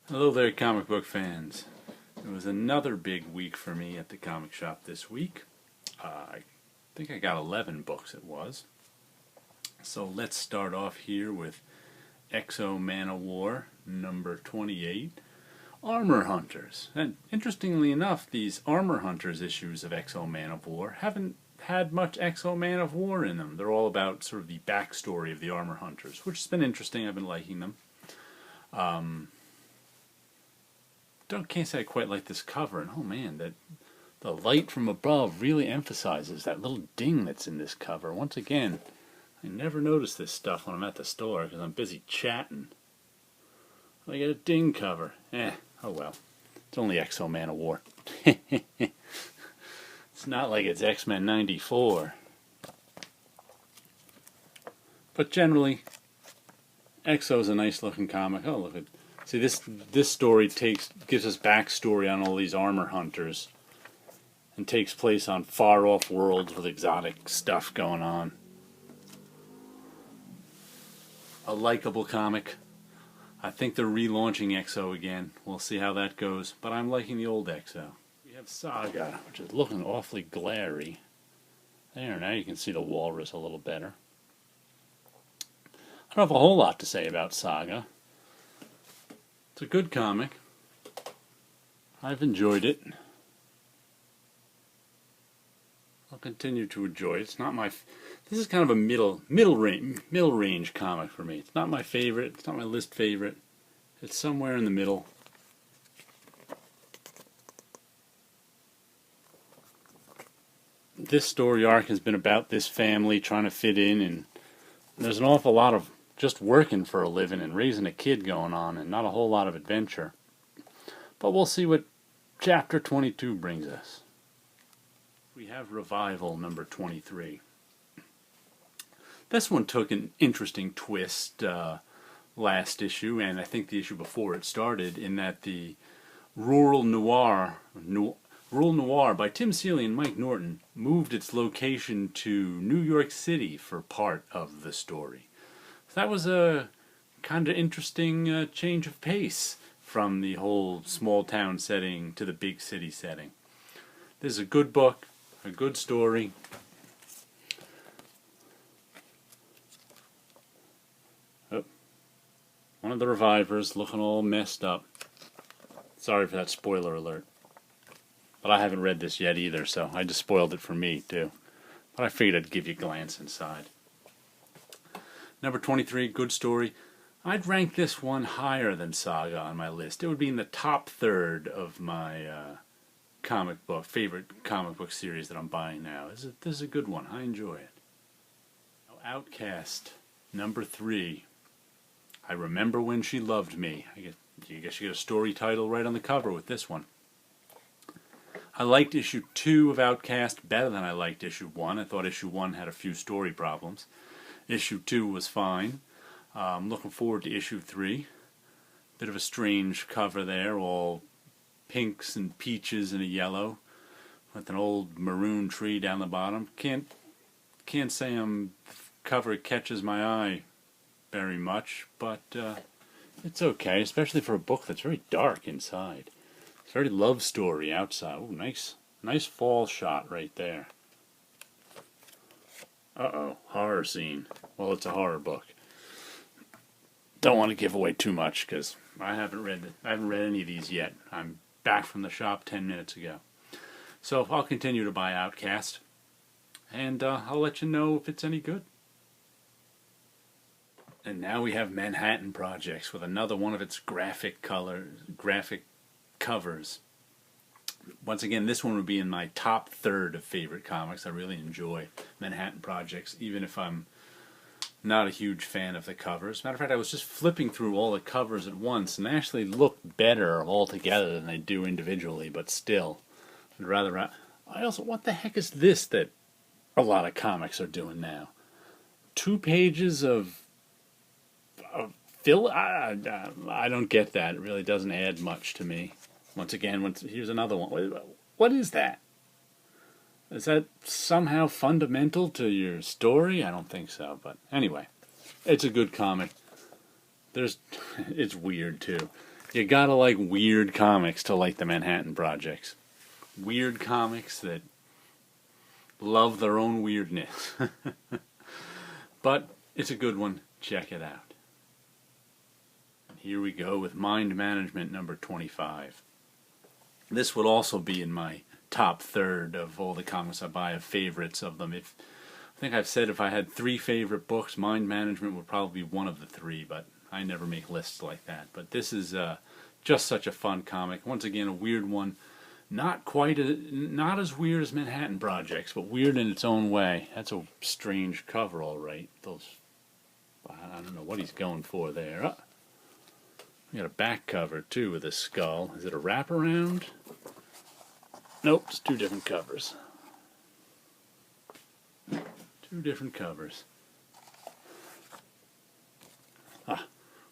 Hello there, comic book fans. It was another big week for me at the comic shop this week. I think I got 11 books it was. So let's start off here with X-O Manowar number 28, Armor Hunters. And interestingly enough, these Armor Hunters issues of X-O Manowar haven't had much X-O Manowar in them. They're all about sort of the backstory of the Armor Hunters, which has been interesting. I've been liking them. Can't say I quite like this cover, and oh man, that the light from above really emphasizes that little ding that's in this cover. Once again, I never notice this stuff when I'm at the store because I'm busy chatting. I get a ding cover. Oh well. It's only X-O Manowar. It's not like it's X-Men 94. But generally, X-O's a nice looking comic. Oh, look at. See, this story gives us backstory on all these armor hunters and takes place on far-off worlds with exotic stuff going on. A likable comic. I think they're relaunching X-O again. We'll see how that goes, but I'm liking the old X-O. We have Saga, which is looking awfully glary. There, now you can see the walrus a little better. I don't have a whole lot to say about Saga. It's a good comic. I've enjoyed it. I'll continue to enjoy it. It's not my. This is kind of a middle range comic for me. It's not my favorite. It's not my list favorite. It's somewhere in the middle. This story arc has been about this family trying to fit in, and there's an awful lot of just working for a living and raising a kid going on, and not a whole lot of adventure. But we'll see what chapter 22 brings us. We have Revival number 23. This one took an interesting twist last issue, and I think the issue before it started, in that the Rural Noir by Tim Seeley and Mike Norton moved its location to New York City for part of the story. That was a kind of interesting change of pace from the whole small town setting to the big city setting. This is a good book, a good story. Oh, one of the revivers looking all messed up. Sorry for that spoiler alert. But I haven't read this yet either, so I just spoiled it for me too. But I figured I'd give you a glance inside. Number 23, good story. I'd rank this one higher than Saga on my list. It would be in the top third of my favorite comic book series that I'm buying now. This is a good one. I enjoy it. Outcast, number 3. I Remember When She Loved Me. I guess you get a story title right on the cover with this one. I liked issue 2 of Outcast better than I liked issue 1. I thought issue 1 had a few story problems. Issue 2 was fine. I'm looking forward to issue 3. Bit of a strange cover there, all pinks and peaches and a yellow, with an old maroon tree down the bottom. Can't say the cover catches my eye very much, but it's okay, especially for a book that's very dark inside. It's very love story outside. Oh, nice fall shot right there. Uh-oh, horror scene. Well, it's a horror book. Don't want to give away too much because I haven't read any of these yet. I'm back from the shop 10 minutes ago. So I'll continue to buy Outcast, and I'll let you know if it's any good. And now we have Manhattan Projects with another one of its graphic covers. Once again, this one would be in my top third of favorite comics. I really enjoy Manhattan Projects, even if I'm not a huge fan of the covers. Matter of fact, I was just flipping through all the covers at once, and they actually look better all together than they do individually, but still, I'd rather... what the heck is this that a lot of comics are doing now? 2 pages of fill? I don't get that. It really doesn't add much to me. Once again, here's another one. What is that? Is that somehow fundamental to your story? I don't think so, but anyway, it's a good comic. It's weird too. You gotta like weird comics to like the Manhattan Projects. Weird comics that love their own weirdness. But it's a good one. Check it out. And here we go with Mind Management number 25. This would also be in my top third of all the comics I buy of favorites of them. I think I've said if I had 3 favorite books, Mind Management would probably be one of the 3, but I never make lists like that. But this is just such a fun comic. Once again, a weird one. Not as weird as Manhattan Projects, but weird in its own way. That's a strange cover, all right. I don't know what he's going for there. Oh, we got a back cover too with a skull. Is it a wraparound? Nope, it's 2 different covers. 2 different covers.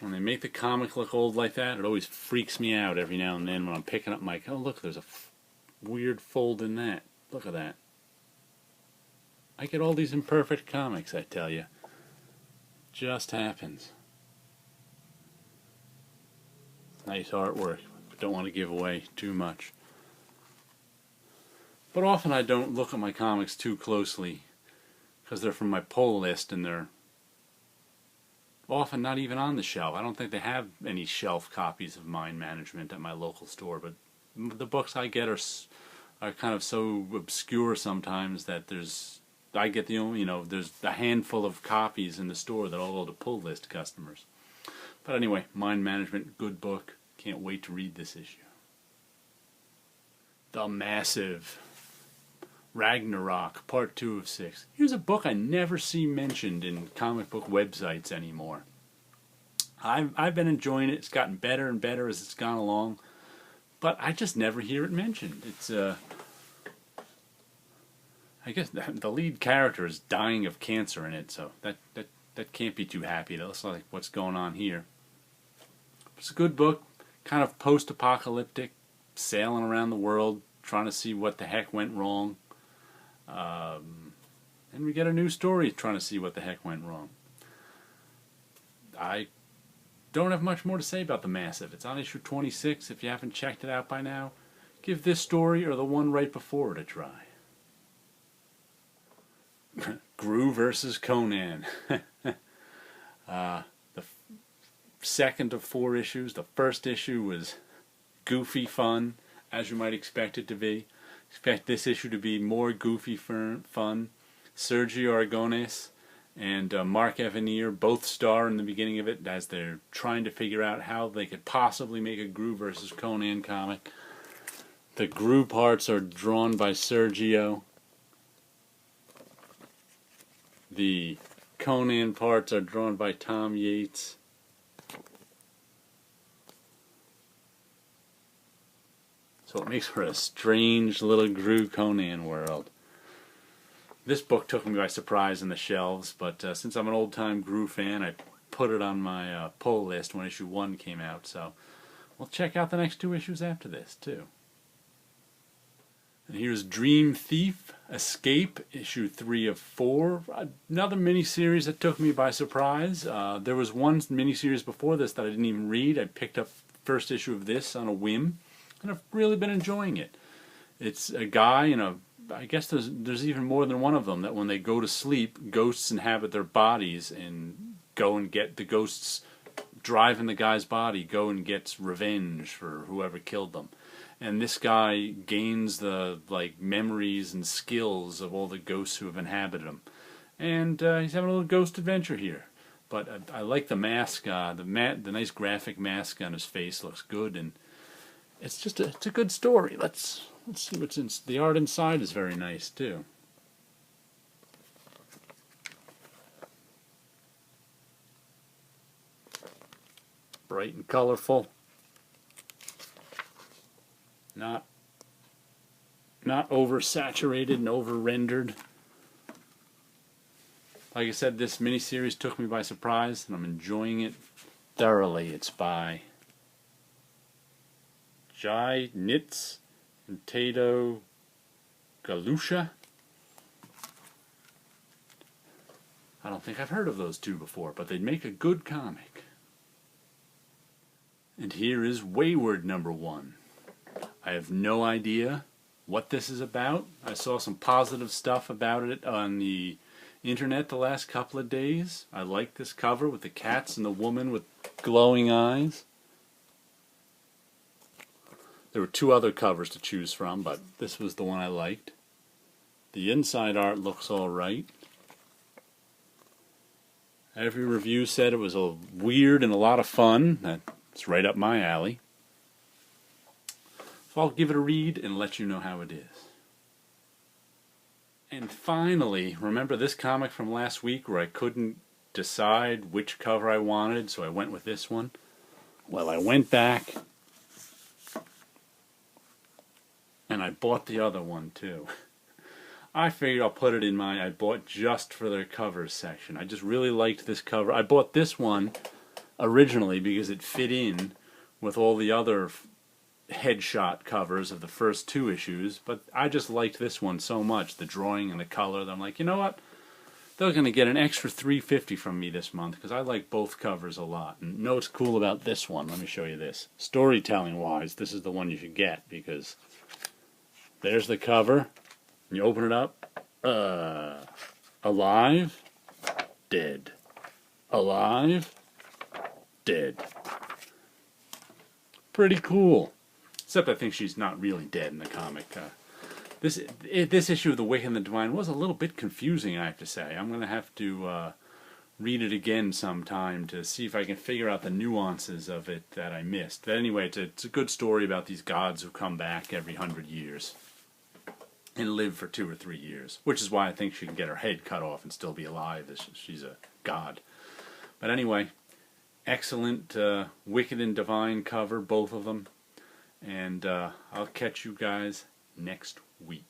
When they make the comic look old like that, it always freaks me out every now and then when I'm picking up my... Oh, look, there's a weird fold in that. Look at that. I get all these imperfect comics, I tell you. Just happens. Nice artwork, but don't want to give away too much. But often I don't look at my comics too closely because they're from my pull list and they're often not even on the shelf. I don't think they have any shelf copies of Mind Management at my local store, but the books I get are kind of so obscure sometimes that I get the only, there's a handful of copies in the store that all go to pull list customers. But anyway, Mind Management, good book. Can't wait to read this issue. The Massive Ragnarok, Part 2 of 6. Here's a book I never see mentioned in comic book websites anymore. I've been enjoying it. It's gotten better and better as it's gone along, but I just never hear it mentioned. It's I guess the lead character is dying of cancer in it, so that can't be too happy. That looks like what's going on here. It's a good book, kind of post-apocalyptic, sailing around the world, trying to see what the heck went wrong. And we get a new story trying to see what the heck went wrong. I don't have much more to say about The Massive. It's on issue 26. If you haven't checked it out by now, give this story or the one right before it a try. Gru versus Conan. The second of 4 issues. The first issue was goofy fun, as you might expect it to be. Expect this issue to be more goofy fun. Sergio Aragonés and Mark Evanier both star in the beginning of it as they're trying to figure out how they could possibly make a Gru versus Conan comic. The Gru parts are drawn by Sergio. The Conan parts are drawn by Tom Yates. So it makes for a strange little Gru Conan world. This book took me by surprise in the shelves, but since I'm an old-time Gru fan, I put it on my pull list when issue 1 came out. So we'll check out the next 2 issues after this, too. And here's Dream Thief Escape, issue 3 of 4. Another miniseries that took me by surprise. There was one miniseries before this that I didn't even read. I picked up the first issue of this on a whim, and I've really been enjoying it. It's a guy and I guess there's even more than one of them, that when they go to sleep, ghosts inhabit their bodies and go and get the ghosts driving the guy's body, go and gets revenge for whoever killed them. And this guy gains the memories and skills of all the ghosts who have inhabited him. And he's having a little ghost adventure here. But I like the mask, the nice graphic mask on his face looks good, and it's a good story. Let's see what's in. The art inside is very nice too. Bright and colorful. Not oversaturated and over-rendered. Like I said, this miniseries took me by surprise, and I'm enjoying it thoroughly. It's by Jai Nitz and Tato Galusha. I don't think I've heard of those two before, but they'd make a good comic. And here is Wayward #1. I have no idea what this is about. I saw some positive stuff about it on the internet the last couple of days. I like this cover with the cats and the woman with glowing eyes. There were 2 other covers to choose from, but this was the one I liked. The inside art looks alright. Every review said it was a weird and a lot of fun. That's right up my alley. So I'll give it a read and let you know how it is. And finally, remember this comic from last week where I couldn't decide which cover I wanted, so I went with this one? Well, I went back and I bought the other one too. I figured I'll put it in my I bought just for their covers section. I just really liked this cover. I bought this one originally because it fit in with all the other headshot covers of the first 2 issues, but I just liked this one so much, the drawing and the color, that I'm like, you know what? They're going to get an extra $3.50 from me this month because I like both covers a lot. And know what's cool about this one? Let me show you this. Storytelling wise, this is the one you should get because there's the cover. And you open it up. Alive, dead. Alive, dead. Pretty cool. Except I think she's not really dead in the comic. This issue of The Wicked and the Divine was a little bit confusing, I have to say. I'm going to have to read it again sometime to see if I can figure out the nuances of it that I missed. But anyway, it's a good story about these gods who come back every 100 years and live for 2 or 3 years, which is why I think she can get her head cut off and still be alive. She's a god. But anyway, excellent Wicked and Divine cover, both of them. And I'll catch you guys next week.